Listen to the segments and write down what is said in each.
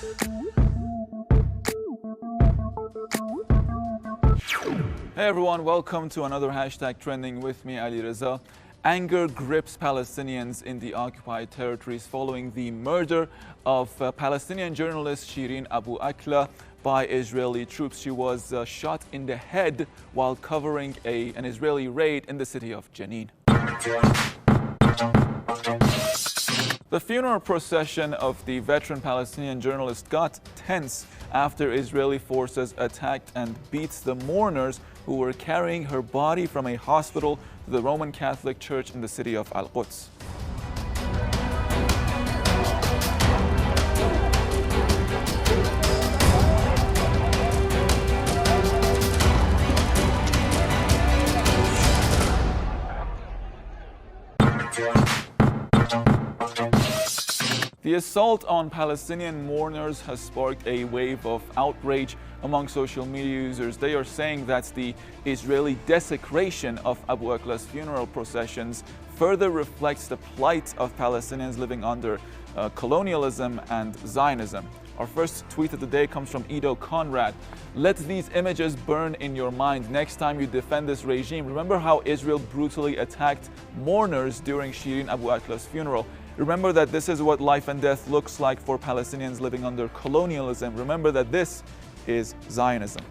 Hey everyone, welcome to another hashtag trending with me, Ali Reza. Anger grips Palestinians in the occupied territories following the murder of Palestinian journalist Shireen Abu Akleh by Israeli troops. She was shot in the head while covering an Israeli raid in the city of Jenin. The funeral procession of the veteran Palestinian journalist got tense after Israeli forces attacked and beat the mourners who were carrying her body from a hospital to the Roman Catholic Church in the city of Al-Quds. The assault on Palestinian mourners has sparked a wave of outrage among social media users. They are saying that the Israeli desecration of Abu Akleh's funeral processions further reflects the plight of Palestinians living under colonialism and Zionism. Our first tweet of the day comes from Edo Conrad. Let these images burn in your mind. Next time you defend this regime, remember how Israel brutally attacked mourners during Shireen Abu Akleh's funeral. Remember that this is what life and death looks like for Palestinians living under colonialism. Remember that this is Zionism.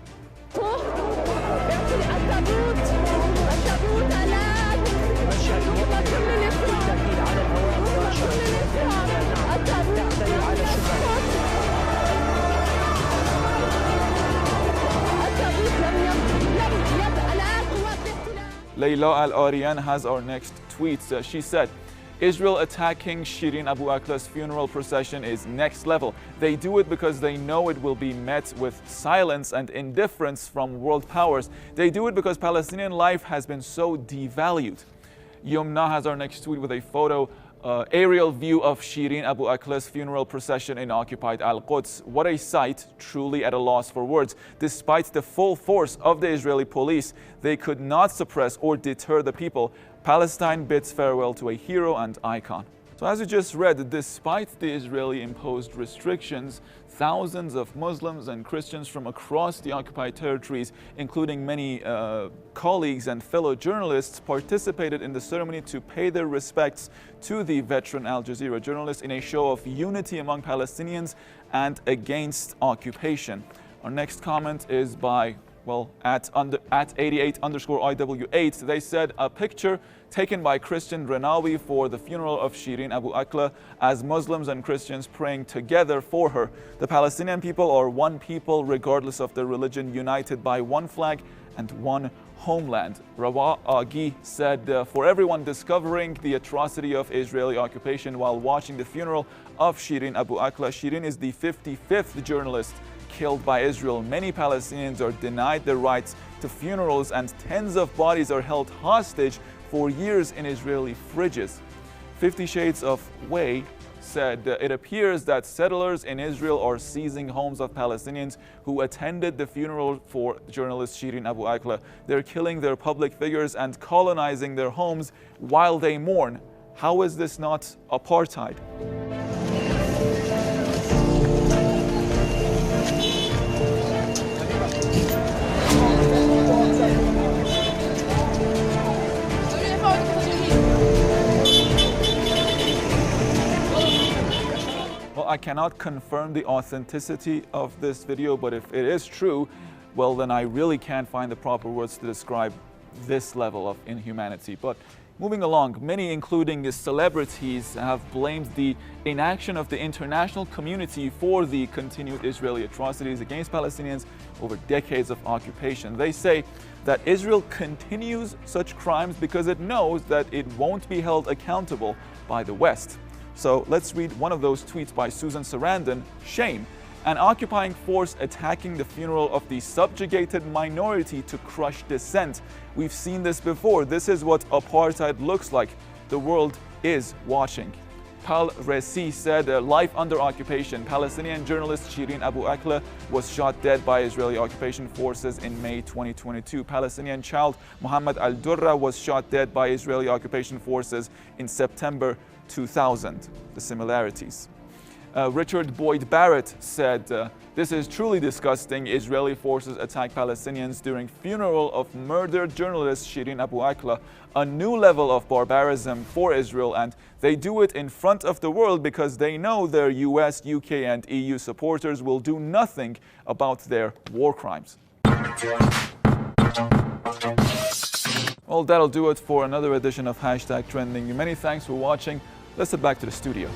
Layla Al-Arian has our next tweet. She said, Israel attacking Shireen Abu Akleh's funeral procession is next level. They do it because they know it will be met with silence and indifference from world powers. They do it because Palestinian life has been so devalued. Yumna has our next tweet with a photo, aerial view of Shireen Abu Akleh's funeral procession in occupied Al-Quds. What a sight, truly at a loss for words. Despite the full force of the Israeli police, they could not suppress or deter the people. Palestine bids farewell to a hero and icon. So as you just read, despite the Israeli imposed restrictions, thousands of Muslims and Christians from across the occupied territories, including many colleagues and fellow journalists, participated in the ceremony to pay their respects to the veteran Al Jazeera journalist in a show of unity among Palestinians and against occupation. Our next comment is by at 88_IW8, they said a picture taken by Christian Renawi for the funeral of Shireen Abu Akleh as Muslims and Christians praying together for her. The Palestinian people are one people regardless of their religion, united by one flag and one homeland. Rawa Agi said, for everyone discovering the atrocity of Israeli occupation while watching the funeral of Shireen Abu Akleh, Shireen is the 55th journalist killed by Israel. Many Palestinians are denied their rights to funerals and tens of bodies are held hostage for years in Israeli fridges. 50 Shades of Way said it appears that settlers in Israel are seizing homes of Palestinians who attended the funeral for journalist Shireen Abu Akleh. They're killing their public figures and colonizing their homes while they mourn. How is this not apartheid? I cannot confirm the authenticity of this video, but if it is true, well, then I really can't find the proper words to describe this level of inhumanity. But moving along, many, including celebrities, have blamed the inaction of the international community for the continued Israeli atrocities against Palestinians over decades of occupation. They say that Israel continues such crimes because it knows that it won't be held accountable by the West. So let's read one of those tweets by Susan Sarandon. Shame. An occupying force attacking the funeral of the subjugated minority to crush dissent. We've seen this before. This is what apartheid looks like. The world is watching. Pal Resi said, life under occupation. Palestinian journalist Shireen Abu Akleh was shot dead by Israeli occupation forces in May 2022. Palestinian child Muhammad Al-Durra was shot dead by Israeli occupation forces in September 2000. The similarities. Richard Boyd Barrett said, "This is truly disgusting. Israeli forces attack Palestinians during funeral of murdered journalist Shirin Abu Akleh, a new level of barbarism for Israel, and they do it in front of the world because they know their US, UK and EU supporters will do nothing about their war crimes." Well, that'll do it for another edition of Hashtag Trending. Many thanks for watching. Let's head back to the studio.